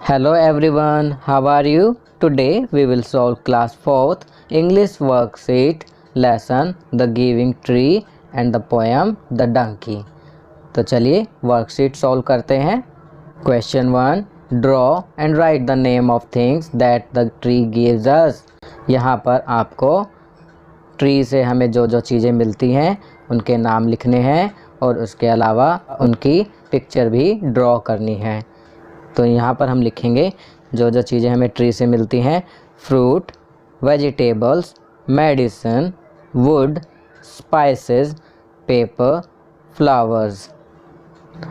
Hello everyone, how are you? Today we will solve class 4th English worksheet lesson The Giving Tree and the poem The Donkey। तो चलिए worksheet solve करते हैं। Question 1, draw and right the name of things that the tree gives us. यहाँ पर आपको tree से हमें जो जो चीज़ें मिलती हैं उनके नाम लिखने हैं और उसके अलावा उनकी पिक्चर भी ड्रॉ करनी है। तो यहाँ पर हम लिखेंगे जो जो चीज़ें हमें ट्री से मिलती हैं: fruit, vegetables, medicine, would, spices, paper, flowers.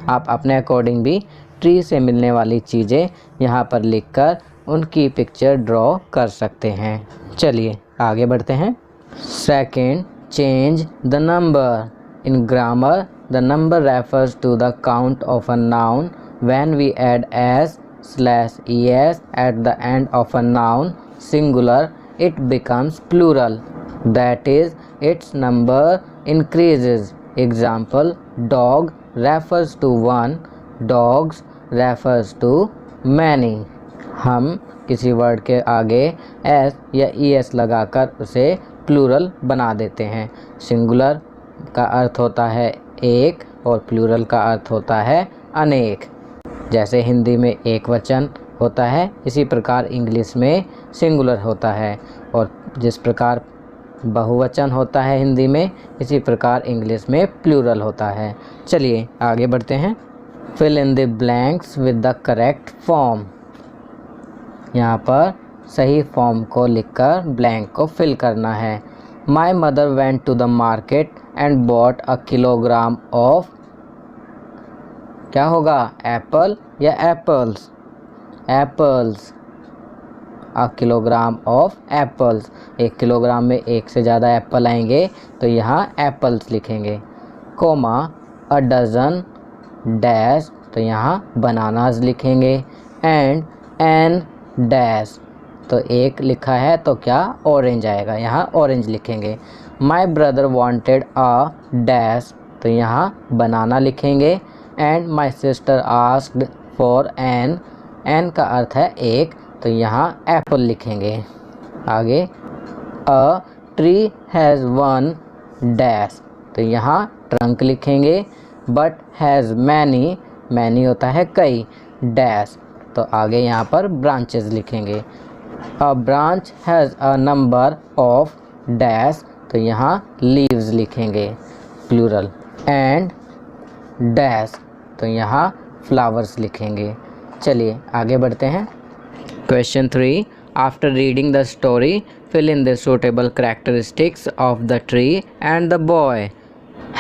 आप अपने अकॉर्डिंग भी ट्री से मिलने वाली चीज़ें यहाँ पर लिखकर उनकी पिक्चर ड्रॉ कर सकते हैं। चलिए आगे बढ़ते हैं। Second, change the number. In grammar the number refers to the count of a noun when we add s/es at the end of a noun singular, it becomes plural, that is, its number increases. Example, dog refers to one, dogs refers to many। हम किसी word के आगे s या es लगाकर उसे plural बना देते हैं। सिंगुलर का अर्थ होता है एक और प्लूरल का अर्थ होता है अनेक। जैसे हिंदी में एक वचन होता है, इसी प्रकार इंग्लिश में सिंगुलर होता है, और जिस प्रकार बहुवचन होता है हिंदी में, इसी प्रकार इंग्लिश में प्लूरल होता है। चलिए आगे बढ़ते हैं। Fill in the blanks with the correct form. यहाँ पर सही फॉर्म को लिखकर ब्लैंक को फिल करना है। My mother went to the market and bought a kilogram of, क्या होगा, एप्पल या apples? Apples. A kilogram of apples. 1 kilogram में एक से ज़्यादा एप्पल आएंगे तो यहाँ एप्पल्स लिखेंगे। कोमा, अ डजन डैश, तो यहाँ बनानास लिखेंगे। एंड एन डैश, तो एक लिखा है तो क्या ऑरेंज आएगा, यहाँ ऑरेंज लिखेंगे। My brother wanted a dash, तो यहाँ बनाना लिखेंगे। And my sister asked for an, an का अर्थ है एक, तो यहाँ एप्पल लिखेंगे। आगे, a tree has one dash, तो यहाँ ट्रंक लिखेंगे। बट हैज़ मैनी, मैनी होता है कई, डैश, तो आगे यहाँ पर ब्रांचेस लिखेंगे। A branch has a number of dash, तो यहाँ लीव्स लिखेंगे, प्लूरल। एंड डैश, तो यहाँ फ्लावर्स लिखेंगे। चलिए आगे बढ़ते हैं। Question 3, after reading the story fill in the suitable characteristics of the tree and the boy.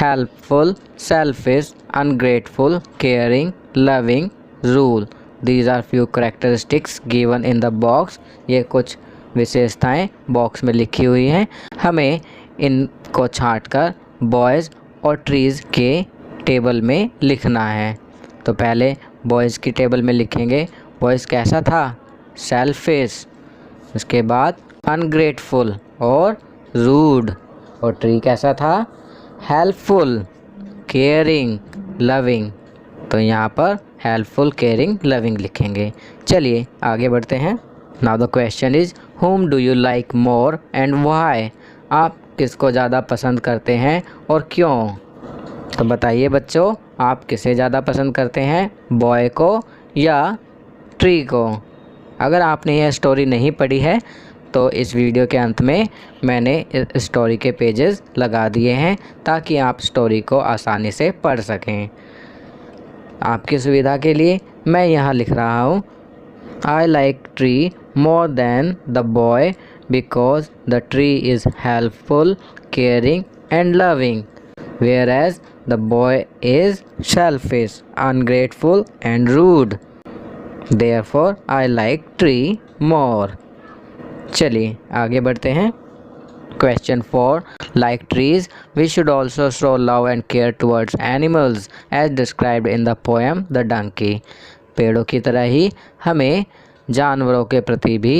Helpful, selfish, ungrateful, caring, loving, rule. These are few characteristics given in the box. ये कुछ विशेषताएं box में लिखी हुई हैं, हमें इनको छांटकर boys और ट्रीज़ के टेबल में लिखना है। तो पहले बॉयज़ की टेबल में लिखेंगे, बॉयज़ कैसा था, सेल्फिश, उसके बाद अनग्रेटफुल और रूड, और ट्री कैसा था, हेल्पफुल, केयरिंग, लविंग, तो यहाँ पर हेल्पफुल, केयरिंग, लविंग लिखेंगे। चलिए आगे बढ़ते हैं। Now the question is, whom do you like more and why? आप किसको ज़्यादा पसंद करते हैं और क्यों? तो बताइए बच्चों, आप किसे ज़्यादा पसंद करते हैं, बॉय को या ट्री को? अगर आपने यह स्टोरी नहीं पढ़ी है तो इस वीडियो के अंत में मैंने इस स्टोरी के पेजेस लगा दिए हैं ताकि आप स्टोरी को आसानी से पढ़ सकें। आपकी सुविधा के लिए मैं यहाँ लिख रहा हूँ, I like tree more than the boy because the tree is helpful, caring and loving, whereas the boy is selfish, ungrateful and rude. Therefore, I like tree more. चलिए आगे बढ़ते हैं। Question 4, like trees, we should also show love and care towards animals as described in the poem The Donkey. पेड़ों की तरह ही हमें जानवरों के प्रति भी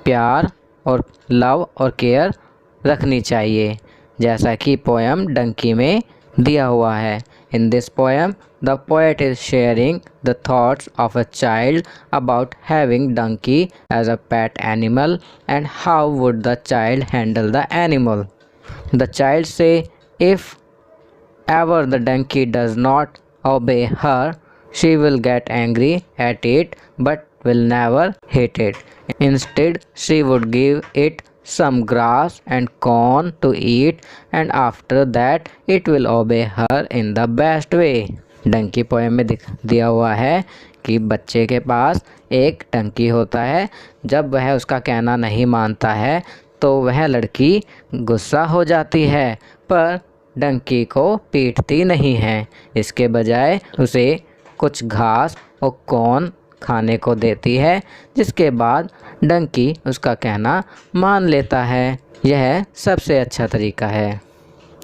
प्यार और लव और केयर रखनी चाहिए, जैसा कि पोएम डंकी में दिया हुआ है। In this poem, the poet is sharing the thoughts of a child about having donkey as a pet animal and how would the child handle the animal. The child say if ever the donkey does not obey her, she will get angry at it but will never hit it. Instead, she would give it some grass and corn to eat and after that it will obey her in the best way. Donkey poem में दिया हुआ है कि बच्चे के पास एक डंकी होता है। जब वह उसका कहना नहीं मानता है तो वह लड़की गुस्सा हो जाती है पर डंकी को पीटती नहीं है। इसके बजाय उसे कुछ घास और कॉर्न खाने को देती है जिसके बाद डंकी उसका कहना मान लेता है। यह सबसे अच्छा तरीका है।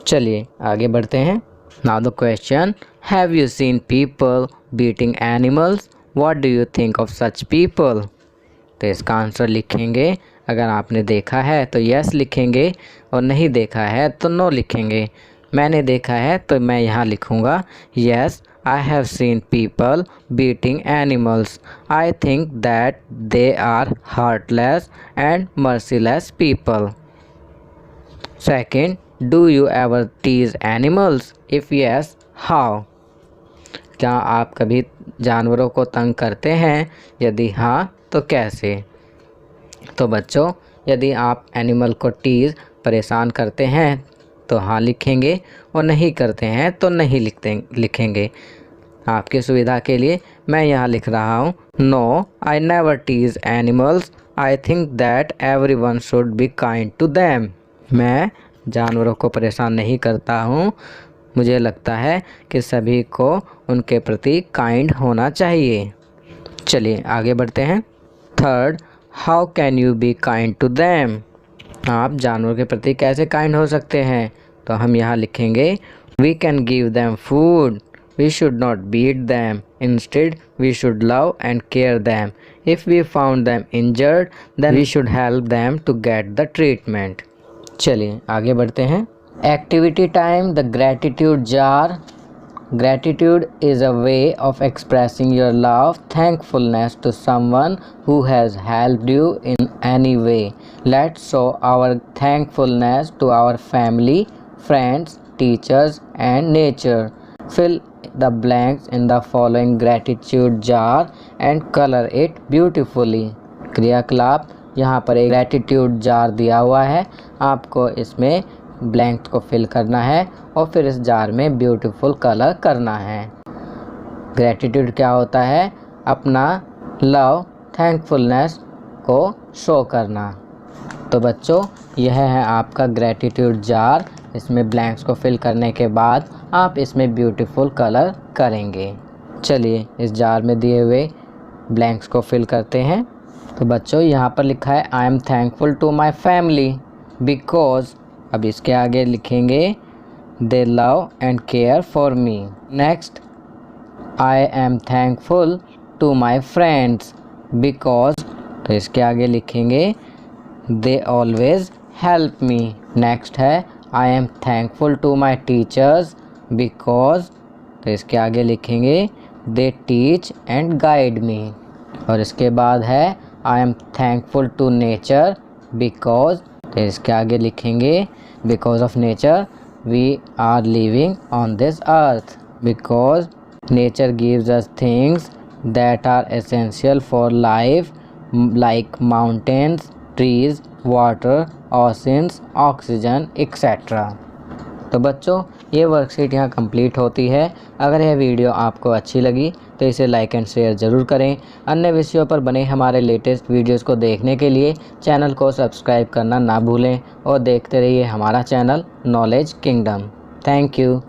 चलिए आगे बढ़ते हैं। Now the question, have you seen people beating animals? What do you think of such people? तो इसका आंसर लिखेंगे। अगर आपने देखा है तो यस लिखेंगे और नहीं देखा है तो नो लिखेंगे। मैंने देखा है तो मैं यहाँ लिखूँगा yes, I have seen people beating animals. I think that they are heartless and merciless people. Second, do you ever tease animals? If yes, how? क्या आप कभी जानवरों को तंग करते हैं? यदि हाँ तो कैसे? तो बच्चों, यदि आप एनिमल को टीज परेशान करते हैं तो हाँ लिखेंगे और नहीं करते हैं तो नहीं लिखेंगे। आपकी सुविधा के लिए मैं यहाँ लिख रहा हूँ no, I never tease animals. I think that everyone should be kind to them. मैं जानवरों को परेशान नहीं करता हूँ। मुझे लगता है कि सभी को उनके प्रति काइंड होना चाहिए। चलिए आगे बढ़ते हैं। Third, how can you be kind to them? आप जानवरों के प्रति कैसे काइंड हो सकते हैं? तो हम यहाँ लिखेंगे we can give them food. We should not beat them. Instead, we should love and care them. If we found them injured, then we should help them to get the treatment. चलिए आगे बढ़ते हैं। Activity time, the gratitude jar. Gratitude is a way of expressing your love, thankfulness to someone who has helped you in any way. Let's show our thankfulness to our family, friends, teachers, and nature. Fill the blanks in the following gratitude jar and color it beautifully. क्रियाकलाप, यहाँ पर एक gratitude jar दिया हुआ है। आपको इसमें blanks को फिल करना है और फिर इस जार में ब्यूटीफुल कलर करना है। ग्रैटिट्यूड क्या होता है? अपना लव, थैंकफुलनेस को शो करना। तो बच्चों, यह है आपका ग्रैटिट्यूड जार। इसमें ब्लैंक्स को फिल करने के बाद आप इसमें ब्यूटीफुल कलर करेंगे। चलिए इस जार में दिए हुए ब्लैंक्स को फिल करते हैं। तो बच्चों, यहाँ पर लिखा है I am thankful to my family because, अब इसके आगे लिखेंगे they love and care for me. Next, I am thankful to my friends because, तो इसके आगे लिखेंगे they always help me. Next है I am thankful to my teachers because, तो इसके आगे लिखेंगे they teach and guide me. और इसके बाद है I am thankful to nature because, तो इसके आगे लिखेंगे because of nature we are living on this earth. Because nature gives us things that are essential for life like mountains, trees, water, oceans, oxygen etcetera. तो बच्चों, ये worksheet यहाँ complete होती है। अगर यह वीडियो आपको अच्छी लगी तो इसे लाइक एंड शेयर ज़रूर करें। अन्य विषयों पर बने हमारे लेटेस्ट वीडियोस को देखने के लिए चैनल को सब्सक्राइब करना ना भूलें और देखते रहिए हमारा channel knowledge kingdom. Thank you.